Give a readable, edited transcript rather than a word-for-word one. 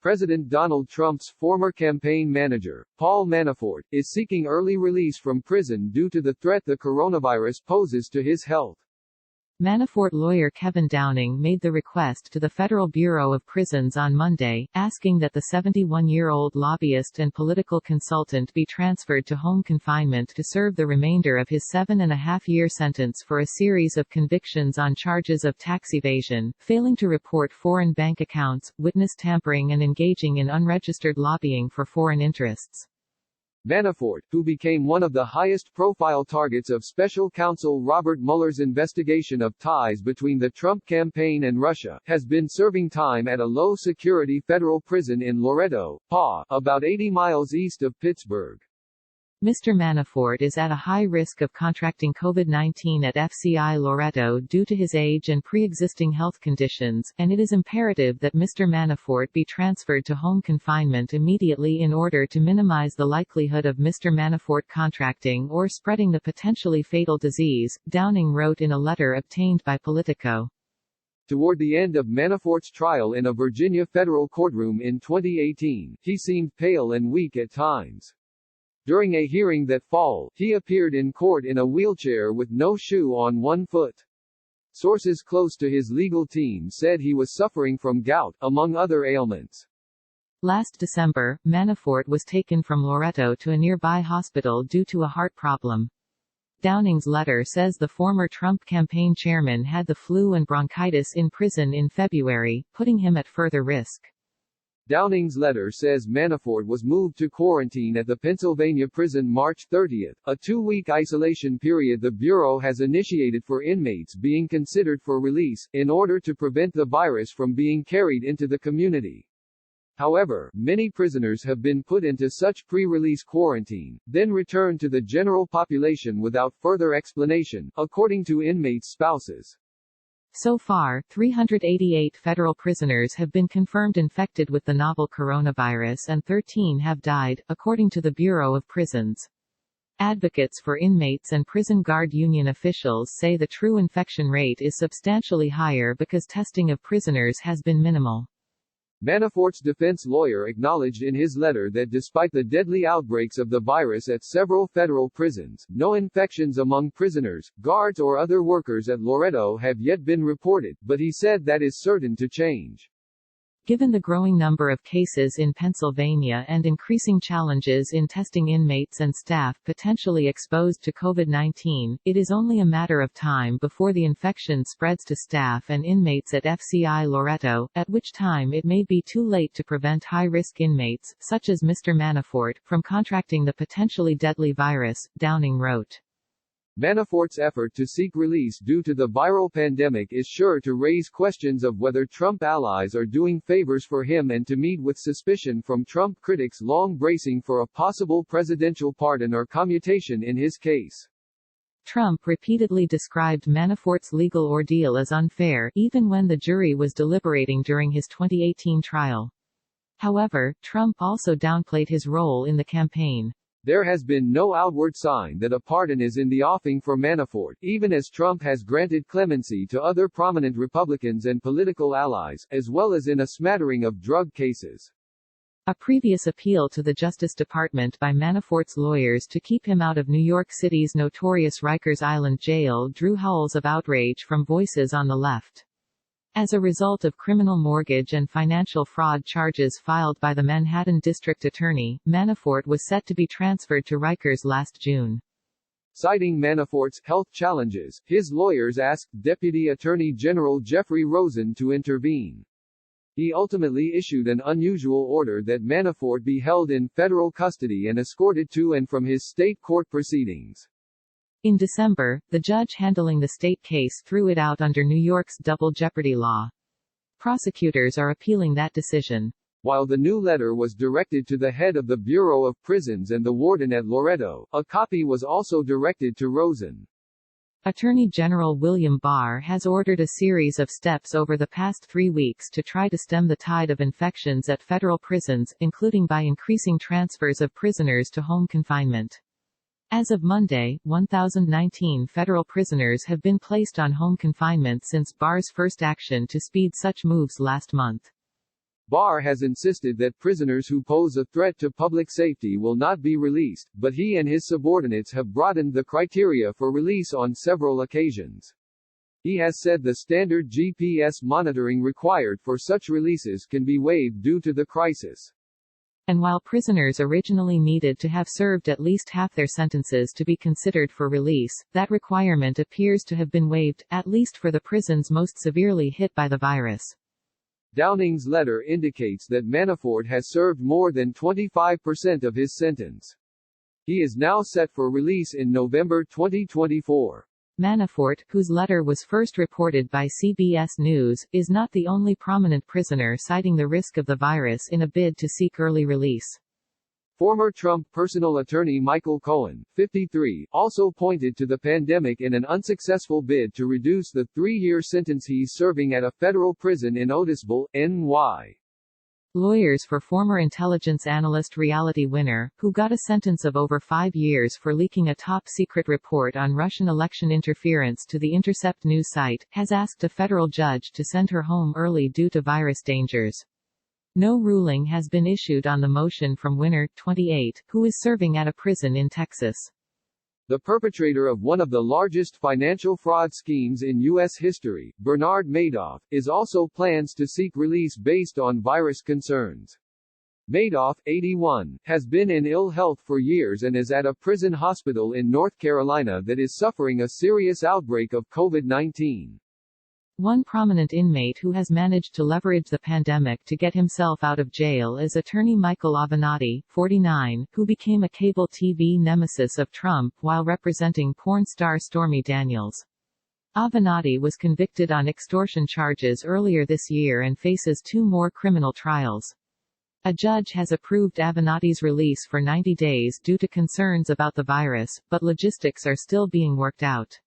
President Donald Trump's former campaign manager, Paul Manafort, is seeking early release from prison due to the threat the coronavirus poses to his health. Manafort lawyer Kevin Downing made the request to the Federal Bureau of Prisons on Monday, asking that the 71-year-old lobbyist and political consultant be transferred to home confinement to serve the remainder of his 7.5-year sentence for a series of convictions on charges of tax evasion, failing to report foreign bank accounts, witness tampering and engaging in unregistered lobbying for foreign interests. Manafort, who became one of the highest-profile targets of special counsel Robert Mueller's investigation of ties between the Trump campaign and Russia, has been serving time at a low-security federal prison in Loretto, PA, about 80 miles east of Pittsburgh. Mr. Manafort is at a high risk of contracting COVID-19 at FCI Loretto due to his age and pre-existing health conditions, and it is imperative that Mr. Manafort be transferred to home confinement immediately in order to minimize the likelihood of Mr. Manafort contracting or spreading the potentially fatal disease, Downing wrote in a letter obtained by Politico. Toward the end of Manafort's trial in a Virginia federal courtroom in 2018, he seemed pale and weak at times. During a hearing that fall, he appeared in court in a wheelchair with no shoe on one foot. Sources close to his legal team said he was suffering from gout, among other ailments. Last December, Manafort was taken from Loretto to a nearby hospital due to a heart problem. Downing's letter says the former Trump campaign chairman had the flu and bronchitis in prison in February, putting him at further risk. Downing's letter says Manafort was moved to quarantine at the Pennsylvania prison March 30, a 2-week isolation period the Bureau has initiated for inmates being considered for release, in order to prevent the virus from being carried into the community. However, many prisoners have been put into such pre-release quarantine, then returned to the general population without further explanation, according to inmates' spouses. So far, 388 federal prisoners have been confirmed infected with the novel coronavirus and 13 have died, according to the Bureau of Prisons. Advocates for inmates and prison guard union officials say the true infection rate is substantially higher because testing of prisoners has been minimal. Manafort's defense lawyer acknowledged in his letter that despite the deadly outbreaks of the virus at several federal prisons, no infections among prisoners, guards or other workers at Loretto have yet been reported, but he said that is certain to change. Given the growing number of cases in Pennsylvania and increasing challenges in testing inmates and staff potentially exposed to COVID-19, it is only a matter of time before the infection spreads to staff and inmates at FCI Loretto, at which time it may be too late to prevent high-risk inmates, such as Mr. Manafort, from contracting the potentially deadly virus, Downing wrote. Manafort's effort to seek release due to the viral pandemic is sure to raise questions of whether Trump allies are doing favors for him and to meet with suspicion from Trump critics long bracing for a possible presidential pardon or commutation in his case. Trump repeatedly described Manafort's legal ordeal as unfair, even when the jury was deliberating during his 2018 trial. However, Trump also downplayed his role in the campaign. There has been no outward sign that a pardon is in the offing for Manafort, even as Trump has granted clemency to other prominent Republicans and political allies, as well as in a smattering of drug cases. A previous appeal to the Justice Department by Manafort's lawyers to keep him out of New York City's notorious Rikers Island jail drew howls of outrage from voices on the left. As a result of criminal mortgage and financial fraud charges filed by the Manhattan District Attorney, Manafort was set to be transferred to Rikers last June. Citing Manafort's health challenges, his lawyers asked Deputy Attorney General Jeffrey Rosen to intervene. He ultimately issued an unusual order that Manafort be held in federal custody and escorted to and from his state court proceedings. In December, the judge handling the state case threw it out under New York's double jeopardy law. Prosecutors are appealing that decision. While the new letter was directed to the head of the Bureau of Prisons and the warden at Loretto, a copy was also directed to Rosen. Attorney General William Barr has ordered a series of steps over the past 3 weeks to try to stem the tide of infections at federal prisons, including by increasing transfers of prisoners to home confinement. As of Monday, 1,019 federal prisoners have been placed on home confinement since Barr's first action to speed such moves last month. Barr has insisted that prisoners who pose a threat to public safety will not be released, but he and his subordinates have broadened the criteria for release on several occasions. He has said the standard GPS monitoring required for such releases can be waived due to the crisis. And while prisoners originally needed to have served at least half their sentences to be considered for release, that requirement appears to have been waived, at least for the prisons most severely hit by the virus. Downing's letter indicates that Manafort has served more than 25% of his sentence. He is now set for release in November 2024. Manafort, whose letter was first reported by CBS News, is not the only prominent prisoner citing the risk of the virus in a bid to seek early release. Former Trump personal attorney Michael Cohen, 53, also pointed to the pandemic in an unsuccessful bid to reduce the 3-year sentence he's serving at a federal prison in Otisville, NY. Lawyers for former intelligence analyst reality winner, who got a sentence of over 5 years for leaking a top-secret report on Russian election interference to the Intercept news site, has asked a federal judge to send her home early due to virus dangers. No ruling has been issued on the motion from Winner, 28, who is serving at a prison in Texas. The perpetrator of one of the largest financial fraud schemes in U.S. history, Bernard Madoff, is also plans to seek release based on virus concerns. Madoff, 81, has been in ill health for years and is at a prison hospital in North Carolina that is suffering a serious outbreak of COVID-19. One prominent inmate who has managed to leverage the pandemic to get himself out of jail is attorney Michael Avenatti, 49, who became a cable TV nemesis of Trump while representing porn star Stormy Daniels. Avenatti was convicted on extortion charges earlier this year and faces 2 more criminal trials. A judge has approved Avenatti's release for 90 days due to concerns about the virus, but logistics are still being worked out.